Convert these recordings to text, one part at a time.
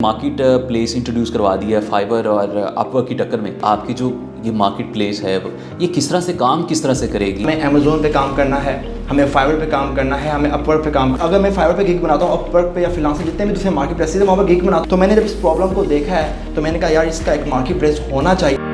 Market place introduce करवा दिया है फाइबर और अपवर्क की टक्कर में। आपकी जो ये मार्केट प्लेस है ये किस तरह से काम किस तरह से करेगी? हमें अमेज़ोन पे काम करना है, हमें फाइवर पे काम करना है, हमें अपवर्क पे काम। अगर मैं फाइवर पे गिग बनाता हूँ, अपवर्क पे या फ्रीलांसर जितने भी दूसरे मार्केट प्लेसेस है वहाँ पर गिग बनाता हूँ, तो मैंने जब इस प्रॉब्लम को देखा है तो मैंने कहा यार इसका एक मार्केट प्लेस होना चाहिए।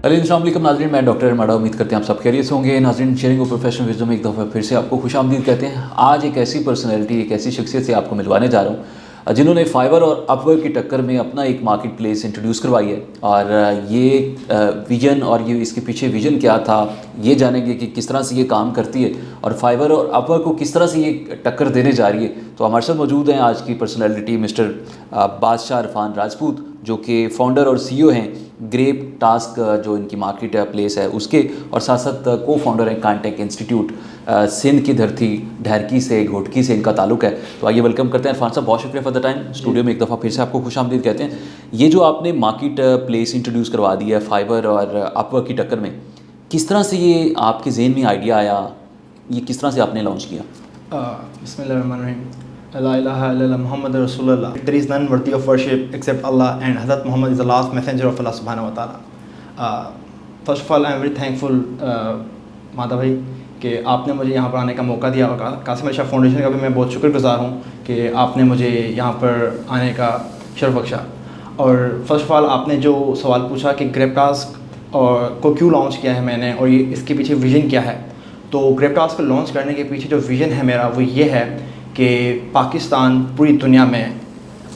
अस्सलाम वालेकुम नाज़रीन, मैं डॉक्टर माडा। उम्मीद करते हैं आप सब खैरियत से होंगे। नाज़रीन, शेयरिंग ऑफ प्रोफेशनल विजडम में एक दफ़ा फिर से आपको खुशामदीद कहते हैं। आज एक ऐसी पर्सनैलिटी, एक ऐसी शख्सियत से आपको मिलवाने जा रहा हूँ जिन्होंने फाइवर और अपवर्क की टक्कर में अपना एक मार्केट प्लेस इंट्रोड्यूस करवाई है। और ये विजन और ये इसके पीछे विजन क्या था ये जानेंगे कि किस तरह से ये काम करती है और फाइवर और अपवर्क को किस तरह से ये टक्कर देने जा रही है। तो हमारे साथ मौजूद हैं आज की पर्सनैलिटी मिस्टर बादशाह इरफान राजपूत, जो कि फाउंडर और सीईओ हैं ग्रेप टास्क, जो इनकी मार्केट प्लेस है उसके, और साथ साथ को फाउंडर हैं कांटेक इंस्टीट्यूट। सिंध की धरती ढरकी से, घोटकी से इनका ताल्लुक है। तो आइए वेलकम करते हैं इरफान साहब, बहुत शुक्रिया फॉर द टाइम। स्टूडियो में एक दफ़ा फिर से आपको खुशामदीद कहते हैं। ये जो आपने मार्केट प्लेस इंट्रोड्यूस करवा दिया है फाइबर और अपवर्क की टक्कर में, किस तरह से ये आपके जहन में आइडिया आया, ये किस तरह से आपने लॉन्च किया? बिस्मिल्लाहिर्रहमानिर्रहीम। ला इलाहा इल्लल्लाह मुहम्मद रसूलुल्लाह। There is none worthy of worship except Allah and Hazrat Muhammad is the last messenger of Allah subhanahu wa ta'ala. First of all, I am very thankful माता भाई कि आपने मुझे यहाँ पर आने का मौका दिया। और कासिम अली शाह फाउंडेशन का भी मैं बहुत शुक्रगुजार हूँ कि आपने मुझे यहाँ पर आने का शर्फ बख्शा। और फर्स्ट ऑफ ऑल आपने जो सवाल पूछा कि ग्रेप टास्क और को क्यों लॉन्च किया है मैंने और ये इसके पीछे विज़न क्या है, तो ग्रेप टास्क को लॉन्च करने के पीछे जो विज़न है मेरा वो ये है कि पाकिस्तान पूरी दुनिया में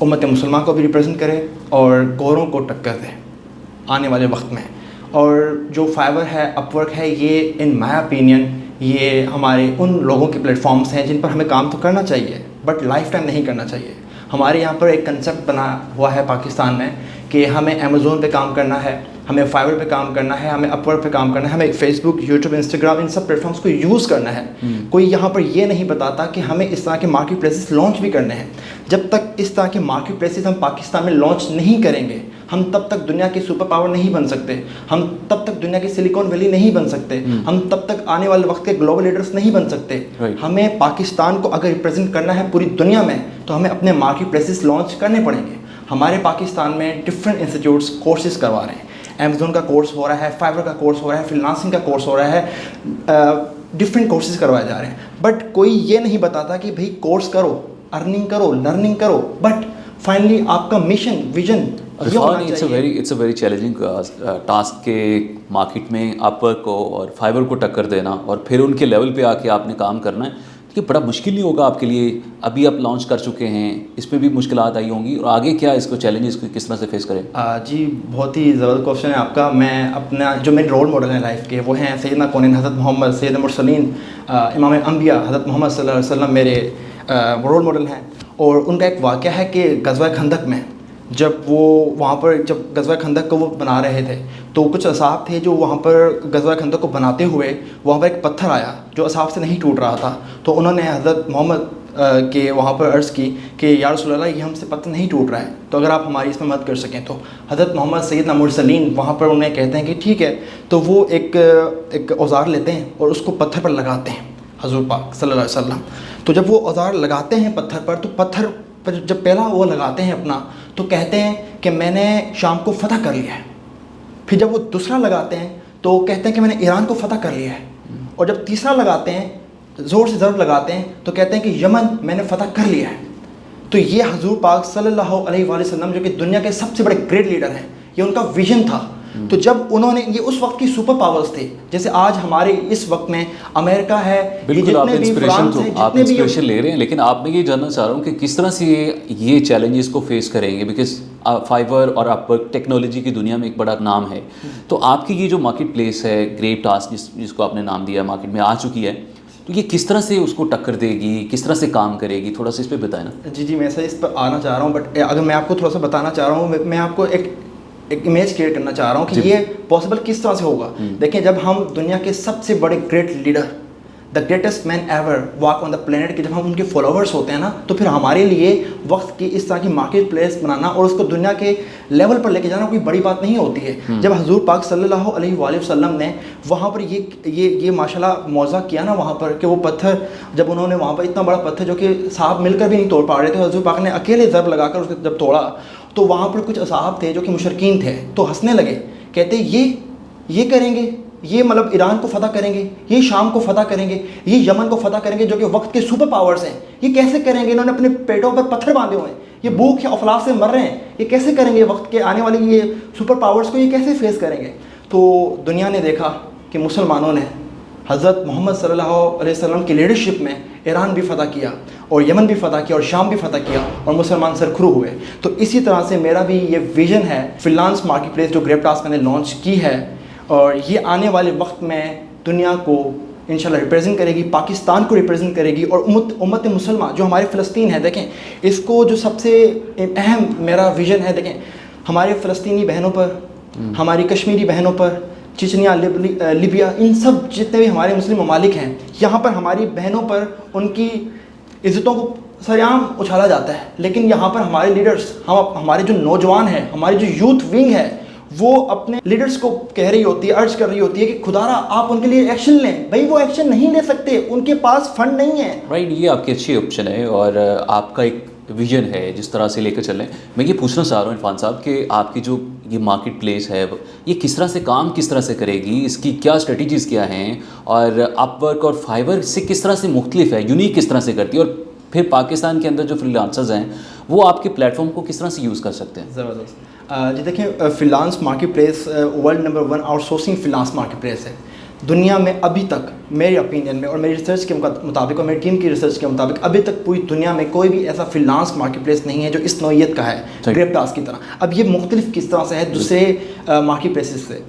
उम्मत मुसलमान को भी रिप्रेजेंट करे और गोरों को टक्कर दे आने वाले वक्त में। और जो फाइवर है, अपवर्क है, ये इन माय ओपिनियन ये हमारे उन लोगों के प्लेटफॉर्म्स हैं जिन पर हमें काम तो करना चाहिए बट लाइफ टाइम नहीं करना चाहिए। हमारे यहाँ पर एक कंसेप्ट बना हुआ है पाकिस्तान में कि हमें अमेज़ोन पे काम करना है, हमें फाइवर पे काम करना है, हमें अपवर्क पे काम करना है, हमें फेसबुक, यूट्यूब, इंस्टाग्राम, इन सब प्लेटफॉर्म्स को यूज़ करना है। कोई यहाँ पर ये नहीं बताता कि हमें इस तरह के मार्केट प्लेसेस लॉन्च भी करने हैं। जब तक इस तरह के मार्केट प्लेसेस हम पाकिस्तान में लॉन्च नहीं करेंगे, हम तब तक दुनिया के सुपर पावर नहीं बन सकते, हम तब तक दुनिया की सिलिकॉन वैली नहीं बन सकते, हम तब तक आने वाले वक्त के ग्लोबल लीडर्स नहीं बन सकते। हमें पाकिस्तान को अगर रिप्रेजेंट करना है पूरी दुनिया में तो हमें अपने मार्केट प्लेसेस लॉन्च करने पड़ेंगे। हमारे पाकिस्तान में डिफरेंट इंस्टीट्यूट्स कोर्सेज करवा रहे हैं। अमेज़ोन का कोर्स हो रहा है, फाइवर का कोर्स हो रहा है, फ्रीलांसिंग का कोर्स हो रहा है, डिफरेंट कोर्सेज करवाए जा रहे हैं। बट कोई ये नहीं बताता कि भाई कोर्स करो, अर्निंग करो, लर्निंग करो, बट फाइनली आपका mission, vision it's a very challenging task के मार्केट में अपवर्क को और फाइबर को टक्कर देना और फिर उनके लेवल पे आके आपने काम करना है। ये बड़ा मुश्किल नहीं होगा आपके लिए? अभी आप लॉन्च कर चुके हैं, इसमें भी मुश्किलात आई होंगी, और आगे क्या इसको चैलेंजेस को किस तरह से फेस करें? जी बहुत ही ज़बरदस्त क्वेश्चन है आपका। मैं अपना जो मेरे रोल मॉडल हैं लाइफ के वो हैं सैयदना कौनैन हज़रत मोहम्मद, सैयद मुरसलीन, इमाम अंबिया हज़रत मोहम्मद सल्लल्लाहु अलैहि वसल्लम मेरे रोल मॉडल हैं। और उनका एक वाक़या है कि ग़ज़वा खंदक में जब वो वहाँ पर जब ग़ज़वा खंदक को वो बना रहे थे तो कुछ असहाब थे जो वहाँ पर ग़ज़वा खंदक को बनाते हुए वहाँ पर एक पत्थर आया जो असहाब से नहीं टूट रहा था। तो उन्होंने हज़रत मोहम्मद के वहाँ पर अर्ज़ की कि या रसूल अल्लाह ये हमसे पत्थर नहीं टूट रहा है, तो अगर आप हमारी इसमें मदद कर सकें। तो हज़रत मोहम्मद सैयदना मुरसलीन वहाँ पर उन्हें कहते हैं कि ठीक है। तो वो एक औज़ार लेते हैं और उसको पत्थर पर लगाते हैं हज़ूर पाक सल्लल्लाहु अलैहि वसल्लम। तो जब वो औज़ार लगाते हैं पत्थर पर, तो पत्थर पर जब पहला वो लगाते हैं अपना, तो कहते हैं कि मैंने शाम को फ़तह कर लिया है। फिर जब वो दूसरा लगाते हैं तो कहते हैं कि मैंने ईरान को फ़तह कर लिया है। और जब तीसरा लगाते हैं, ज़ोर से ज़रूर लगाते हैं, तो कहते हैं कि यमन मैंने फ़तह कर लिया है। तो ये हज़ूर पाक सल्लल्लाहु अलैहि वसल्लम जो कि दुनिया के सबसे बड़े ग्रेट लीडर हैं, ये उनका विजन था। तो जब उन्होंने ये उस वक्त की सुपर पावर्स थे, जैसे आज हमारे इस वक्त में अमेरिका है, बिल्कुल आप इंस्पिरेशन ले रहे हैं, लेकिन आप मैं ये जानना चाह रहा हूँ कि किस तरह से ये चैलेंजेस को फेस करेंगे, बिकॉज फाइवर और अपवर्क टेक्नोलॉजी की दुनिया में एक बड़ा नाम है। तो आपकी ये जो मार्केट प्लेस है ग्रेप टास्क जिसको आपने नाम दिया, मार्केट में आ चुकी है, तो ये किस तरह से उसको टक्कर देगी, किस तरह से काम करेगी, थोड़ा सा इस पर बताएं ना। जी मैं सर इस पर आना चाह रहा हूँ, बट अगर मैं आपको थोड़ा सा बताना चाह रहा हूँ, मैं आपको एक इमेज क्रिएट करना चाह रहा हूँ कि ये पॉसिबल किस तरह से होगा। देखिए, जब हम दुनिया के सबसे बड़े great leader the greatest man ever walk on the planet के जब हम उनके फॉलोअर्स होते हैं ना, तो फिर हमारे लिए वक्त की इस तरह की मार्केट प्लेस बनाना और उसको दुनिया के लेवल पर लेके जाना कोई बड़ी बात नहीं होती है। जब हजूर पाक सल्लल्लाहु अलैहि वसल्लम ने वहाँ पर ये माशाल्लाह मौज़ा किया ना वहाँ पर, कि वो पत्थर जब उन्होंने वहाँ पर इतना बड़ा पत्थर जो कि साहब मिलकर भी नहीं तोड़ पा रहे थे, हजूर पाक ने अकेले ज़रब लगाकर उसको जब तोड़ा तो वहाँ पर कुछ असहाब थे जो कि मुशरकीन थे, तो हंसने लगे, कहते ये करेंगे, ये मतलब ईरान को फ़तह करेंगे, ये शाम को फ़तह करेंगे, ये यमन को फ़तह करेंगे जो कि वक्त के सुपर पावर्स हैं, ये कैसे करेंगे? इन्होंने अपने पेटों पर पत्थर बांधे हुए हैं, ये भूख या अफलास से मर रहे हैं, ये कैसे करेंगे? वक्त के आने वाली ये सुपर पावर्स को ये कैसे फेस करेंगे? तो दुनिया ने देखा कि मुसलमानों ने हज़रत मोहम्मद सल्लल्लाहु अलैहि वसल्लम की लीडरशिप में ईरान भी फ़तह किया और यमन भी फ़तह किया और शाम भी फ़तह किया और मुसलमान सरखरू हुए। तो इसी तरह से मेरा भी ये विज़न है फ्रीलांस मार्केट प्लेस जो ग्रेप्टास मैंने लॉन्च की है, और ये आने वाले वक्त में दुनिया को इंशाल्लाह रिप्रेजेंट करेगी, पाकिस्तान को रिप्रेजेंट करेगी और उम्मत मुसलमान जो हमारे फ़लस्तीन है, देखें इसको जो सबसे अहम मेरा विज़न है, देखें हमारे फ़लस्तीनी बहनों पर, हमारी कश्मीरी बहनों पर, चिचनिया, लिबिया, इन सब जितने भी हमारे मुस्लिम ममालिक हैं, यहाँ पर हमारी बहनों पर उनकी इज़्ज़तों को सरेआम उछाला जाता है, लेकिन यहाँ पर हमारे लीडर्स, हमारे जो नौजवान हैं, हमारी जो यूथ विंग है, वो अपने लीडर्स को कह रही होती है, अर्ज कर रही होती है कि खुदारा आप उनके लिए एक्शन लें। भाई वो एक्शन नहीं ले सकते, उनके पास फंड नहीं है। राइट, ये आपकी अच्छी ऑप्शन है और आपका एक विजन है जिस तरह से लेकर चलें। मैं ये पूछना चाह रहा हूँ इरफान साहब कि आपकी जो ये मार्केट प्लेस है ये किस तरह से काम किस तरह से करेगी, इसकी क्या स्ट्रेटजीज़ क्या हैं और अपवर्क और फाइवर से किस तरह से मुख्तलिफ है, यूनिक किस तरह से करती है, और फिर पाकिस्तान के अंदर जो फ्रीलांसर्स हैं वो आपके प्लेटफॉर्म को किस तरह से यूज़ कर सकते हैं? ज़बरदस्त जी, देखिए freelance market place world number 1 outsourcing freelance market place है दुनिया में। अभी तक मेरे ओपिनियन में और मेरी रिसर्च के मुताबिक और मेरी टीम की रिसर्च के मुताबिक अभी तक पूरी दुनिया में कोई भी ऐसा फ्रीलांस मार्केट प्लेस नहीं है जो इस नौइयत का है ग्रेप्टास की तरह। अब ये मुख्तलिफ किस तरह से है दूसरे मार्केट प्लेसेस से।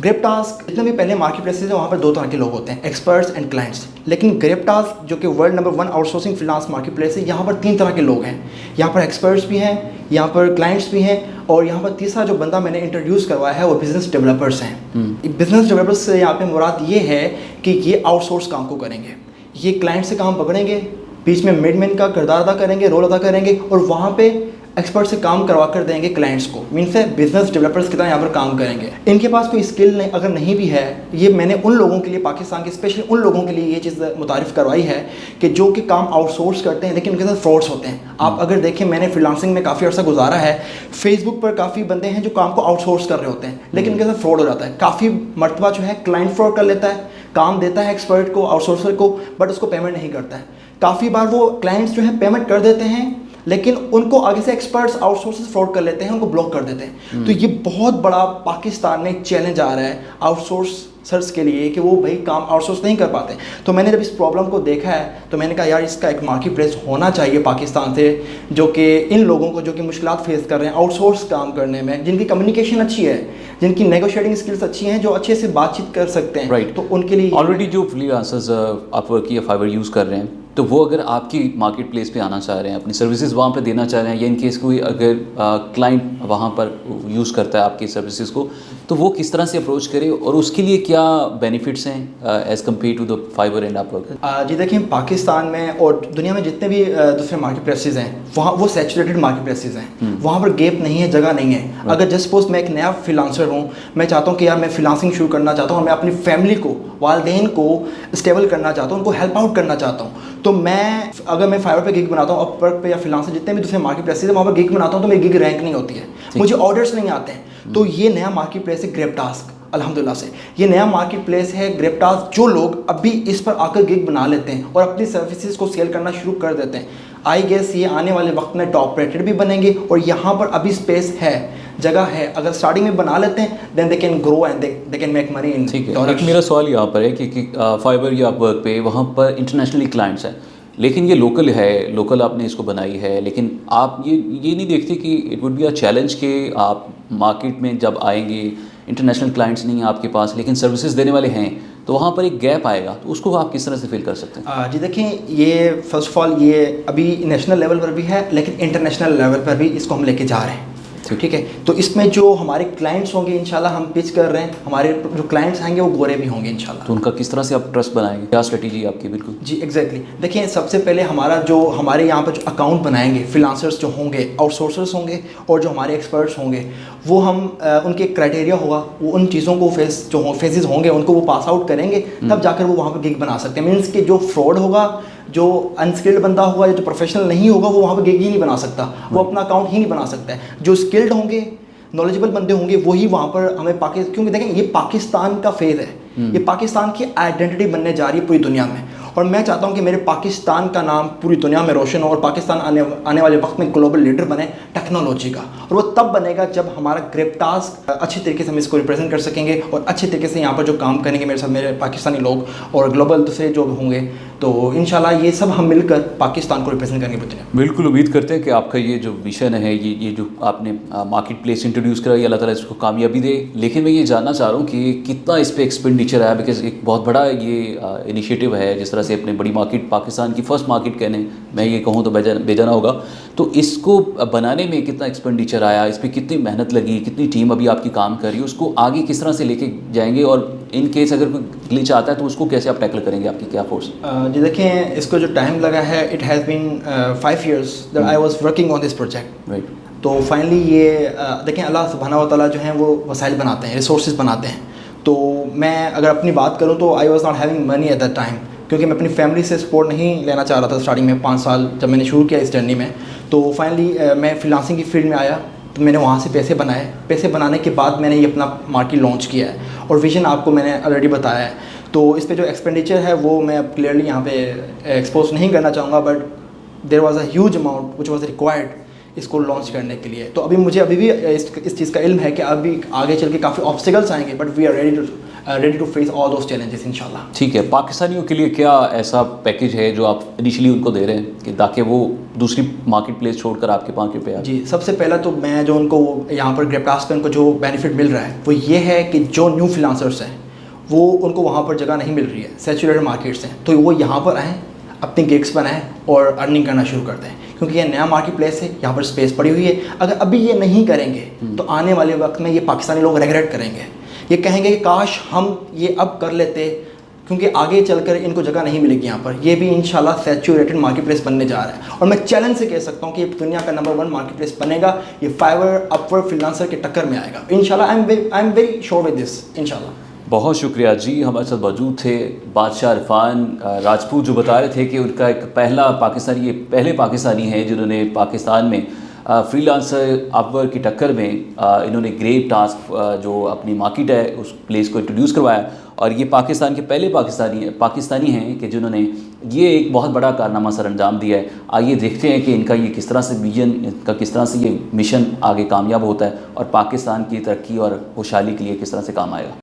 ग्रेप्टास जितने भी पहले मार्केट प्लेसेस हैं वहाँ पर 2 तरह के लोग होते हैं, एक्सपर्ट्स एंड क्लाइंट्स। लेकिन ग्रेप्टास जो कि world number 1 outsourcing freelance market place है, यहाँ पर 3 तरह के लोग हैं। यहाँ पर एक्सपर्ट्स भी हैं, यहाँ पर क्लाइंट्स भी हैं, और यहाँ पर तीसरा जो बंदा मैंने इंट्रोड्यूस करवाया है वो बिज़नेस डेवलपर्स हैं। बिज़नेस डेवलपर्स से यहाँ पे मुराद ये है कि ये आउटसोर्स काम को करेंगे, ये क्लाइंट से काम पकड़ेंगे, बीच में मिडमैन का किरदार अदा करेंगे, रोल अदा करेंगे, और वहाँ पे एक्सपर्ट से काम करवा कर देंगे क्लाइंट्स को। मीन्स है बिजनेस डेवलपर्स की तरह यहाँ पर काम करेंगे। इनके पास कोई स्किल नहीं, अगर नहीं भी है, ये मैंने उन लोगों के लिए, पाकिस्तान के स्पेशली उन लोगों के लिए ये चीज़ मुतारिफ़ करवाई है कि जो कि काम आउटसोर्स करते हैं लेकिन उनके साथ फ्रॉड्स होते हैं। आप अगर देखें, मैंने फ्रीलांसिंग में काफ़ी अर्सा गुजारा है, फेसबुक पर काफ़ी बंदे हैं जो काम को आउटसोर्स कर रहे होते हैं लेकिन उनके साथ फ्रॉड हो जाता है। काफ़ी मरतबा जो है क्लाइंट फ्रॉड कर लेता है, काम देता है एक्सपर्ट को, आउटसोर्सर को, बट उसको पेमेंट नहीं करता है। काफ़ी बार वो क्लाइंट्स जो है पेमेंट कर देते हैं लेकिन उनको आगे से एक्सपर्ट्स आउटसोर्सेस फ्रॉड कर लेते हैं, उनको ब्लॉक कर देते हैं। तो ये बहुत बड़ा पाकिस्तान में एक चैलेंज आ रहा है आउटसोर्सर्स के लिए कि वो भाई काम आउटसोर्स नहीं कर पाते। तो मैंने जब इस प्रॉब्लम को देखा है तो मैंने कहा यार इसका एक मार्केट प्लेस होना चाहिए पाकिस्तान से, जो कि इन लोगों को जो कि मुश्किलात फेस कर रहे हैं आउटसोर्स काम करने में, जिनकी कम्युनिकेशन अच्छी है, जिनकी नेगोशिएटिंग स्किल्स अच्छी हैं, जो अच्छे से बातचीत कर सकते हैं, राइट, तो उनके लिए ऑलरेडी जो फ्रीलांसर्स अपवर्क या फाइवर यूज़ कर रहे हैं, तो वो अगर आपकी मार्केट प्लेस पे आना चाह रहे हैं, अपनी सर्विसेज वहाँ पे देना चाह रहे हैं, या इन केस कोई अगर क्लाइंट वहाँ पर यूज़ करता है आपकी सर्विसेज को, तो वो किस तरह से अप्रोच करे और उसके लिए क्या बेनिफिट्स हैं as compared to the Fiverr and Upwork? जी देखिए, पाकिस्तान में और दुनिया में जितने भी दूसरे मार्केट प्लेसेस हैं वहाँ वो सैचुरेटेड मार्केट प्लेसेस हैं, वहाँ पर गैप नहीं है, जगह नहीं है। अगर जस्ट सपोज मैं एक नया फ्रीलांसर हूँ, मैं चाहता हूँ कि यार मैं फ्रीलांसिंग शुरू करना चाहता हूँ और मैं अपनी फैमिली को, वालदेन को स्टेबल करना चाहता हूँ, उनको हेल्प आउट करना चाहता हूँ, तो अगर मैं फाइवर पे गिग बनाता हूँ, अपवर्क पे या फ्रीलांसर जितने भी दूसरे मार्केट प्लेसेस हैं वहाँ पर गिग बनाता हूँ, तो मेरी गिग रैंक नहीं होती है, मुझे ऑर्डर्स नहीं आते हैं। तो ये नया मार्केट प्लेस है ग्रेप्टास्क, अल्हम्दुलिल्लाह से ये नया मार्केट प्लेस है ग्रेप्टास्क। जो लोग अभी इस पर आकर गिग बना लेते हैं और अपनी सर्विसेज को सेल करना शुरू कर देते हैं, आई गेस ये आने वाले वक्त में टॉप रेटेड भी बनेंगे और यहाँ पर अभी स्पेस है, जगह है। अगर स्टार्टिंग में बना लेते हैं then they can grow and they can make money in. ठीक है, एक मेरा सवाल यहाँ पर है कि फाइवर या अपवर्क पे वहाँ पर इंटरनेशनली क्लाइंट्स हैं, लेकिन ये लोकल है, लोकल आपने इसको बनाई है, लेकिन आप ये नहीं देखते कि it would be a challenge कि आप मार्केट में जब आएंगे इंटरनेशनल क्लाइंट्स नहीं हैं आपके पास लेकिन सर्विसेज देने वाले हैं, तो वहाँ पर एक गैप आएगा, तो उसको आप किस तरह से फिल कर सकते हैं? जी देखें, ये फर्स्ट ऑफ ऑल ये अभी नेशनल लेवल पर भी है लेकिन इंटरनेशनल लेवल पर भी इसको हम लेके जा रहे हैं। ठीक है। तो इसमें जो हमारे क्लाइंट्स होंगे इंशाल्लाह हम पिच कर रहे हैं, हमारे जो क्लाइंट्स आएंगे वो गोरे भी होंगे इंशाल्लाह। तो उनका किस तरह से आप ट्रस्ट बनाएंगे, क्या स्ट्रेटेजी है आपकी? बिल्कुल जी एग्जैक्टली देखिए, सबसे पहले हमारे यहाँ पर जो अकाउंट बनाएंगे, फ्रीलांसर्स जो होंगे, आउटसोर्सर्स होंगे और जो हमारे एक्सपर्ट्स होंगे, वो हम उनके क्राइटेरिया होगा, वो उन चीज़ों को फेजेस होंगे उनको वो पास आउट करेंगे, तब जाकर वो वहाँ पर गिग बना सकते हैं। मीन्स कि जो फ्रॉड होगा, जो अनस्किल्ड बंदा होगा या जो प्रोफेशनल नहीं होगा, वो वहाँ पर गिग ही नहीं बना सकता, वो अपना अकाउंट ही नहीं बना सकता है। जो स्किल्ड होंगे, नॉलेजेबल बंदे होंगे, वही वहाँ पर हमें क्योंकि देखें ये पाकिस्तान का फेज़ है, ये पाकिस्तान की आइडेंटिटी बनने जा रही है पूरी दुनिया में, और मैं चाहता हूँ कि मेरे पाकिस्तान का नाम पूरी दुनिया में रोशन हो और पाकिस्तान आने वाले वक्त में ग्लोबल लीडर बने टेक्नोलॉजी का। और वो तब बनेगा जब हमारा ग्रेप्टास अच्छी तरीके से हम इसको रिप्रेजेंट कर सकेंगे और अच्छे तरीके से यहाँ पर जो काम करेंगे मेरे साथ मेरे पाकिस्तानी लोग और ग्लोबल दूसरे जो होंगे, तो इंशाल्लाह ये सब हम मिलकर पाकिस्तान को रिप्रेजेंट करेंगे पूरी दुनिया। बिल्कुल उम्मीद करते हैं कि आपका ये जो मिशन है, ये जो आपने मार्केट प्लेस इंट्रोड्यूस करा, ये अल्लाह ताला इसको कामयाबी दे। लेकिन मैं ये जानना चाह रहा हूँ कि कितना इस पर एक्सपेंडिचर आया, बिकॉज एक बहुत बड़ा ये इनिशिएटिव है, जिस तरह से अपने बड़ी मार्केट, पाकिस्तान की फर्स्ट मार्केट कहने मैं ये कहूँ तो बेजाना होगा। तो इसको बनाने में कितना एक्सपेंडिचर आया, इस पर कितनी मेहनत लगी, कितनी टीम अभी आपकी काम कर रही है, उसको आगे किस तरह से लेके जाएंगे, और इन केस अगर कोई ग्लिच आता है तो उसको कैसे आप टैकल करेंगे, आपकी क्या फोर्स? जी देखें, इसको जो टाइम लगा है, it has been 5 years that I was working on this project. Right. तो फाइनली ये देखें, अल्लाह सुब्हानहू व तआला जो हैं वो वसाइल बनाते हैं, रिसोर्सेज बनाते हैं। तो मैं अगर अपनी बात करूँ तो I was not having money at that time, क्योंकि मैं अपनी फैमिली से सपोर्ट नहीं लेना चाह रहा था स्टार्टिंग में 5 साल जब मैंने शुरू किया इस जर्नी में। तो फाइनली मैं फ्रीलांसिंग की फील्ड में आया, तो मैंने वहाँ से पैसे बनाए। पैसे बनाने के बाद मैंने ये अपना मार्केट लॉन्च किया है, और विजन आपको मैंने ऑलरेडी बताया है। तो इस पे जो एक्सपेंडिचर है वो मैं अब क्लियरली यहाँ पे एक्सपोज नहीं करना चाहूँगा, but there was a huge amount which was required इसको लॉन्च करने के लिए। तो मुझे अभी भी इस चीज़ का इल्म है कि अभी आगे चल के काफ़ी ऑब्स्टिकल्स आएंगे, but we are ready to face all those challenges इंशाल्लाह। ठीक है, पाकिस्तानियों के लिए क्या ऐसा पैकेज है जो आप इनिशियली उनको दे रहे हैं कि ताकि वो दूसरी मार्केट प्लेस छोड़कर आपके मार्केट पे आए? जी, सबसे पहला तो मैं जो उनको यहाँ पर ग्रेप्टास पे उनको जो बेनिफिट मिल रहा है वो ये है कि जो न्यू फ्रीलांसर्स हैं वो उनको वहाँ पर जगह नहीं मिल रही है, सैचुरेटेड मार्केट्स हैं, तो वो यहाँ पर आएँ, अपनी गिग्स बनाएं और अर्निंग करना शुरू कर दें, क्योंकि ये नया मार्केट प्लेस है, यहाँ पर स्पेस पड़ी हुई है। अगर अभी ये नहीं करेंगे तो आने वाले वक्त में ये पाकिस्तानी लोग रिग्रेट करेंगे, ये कहेंगे कि काश हम ये अब कर लेते, क्योंकि आगे चलकर इनको जगह नहीं मिलेगी यहाँ पर। ये भी इंशाल्लाह सैचुरेटेड मार्केट प्लेस बनने जा रहा है, और मैं चैलेंज से कह सकता हूँ कि ये दुनिया का नंबर 1 मार्केट प्लेस बनेगा। ये फाइवर, अपवर्ड, फ्रीलांसर के टक्कर में आएगा इंशाल्लाह। I am very sure with this इंशाल्लाह। बहुत शुक्रिया जी। हमारे साथ मौजूद थे बादशाह इरफान राजपूत, जो बता रहे थे कि उनका एक पहले पाकिस्तानी हैं जिन्होंने पाकिस्तान में फ्रीलांसर अपवर्क की टक्कर में इन्होंने ग्रेट टास्क जो अपनी मार्केट है उस प्लेस को इंट्रोड्यूस करवाया, और ये पाकिस्तान के पहले पाकिस्तानी हैं कि जिन्होंने ये एक बहुत बड़ा कारनामा सर अंजाम दिया है। आइए देखते हैं कि इनका ये किस तरह से विजन, इनका किस तरह से ये मिशन आगे कामयाब होता है और पाकिस्तान की तरक्की और खुशहाली के लिए किस तरह से काम आएगा।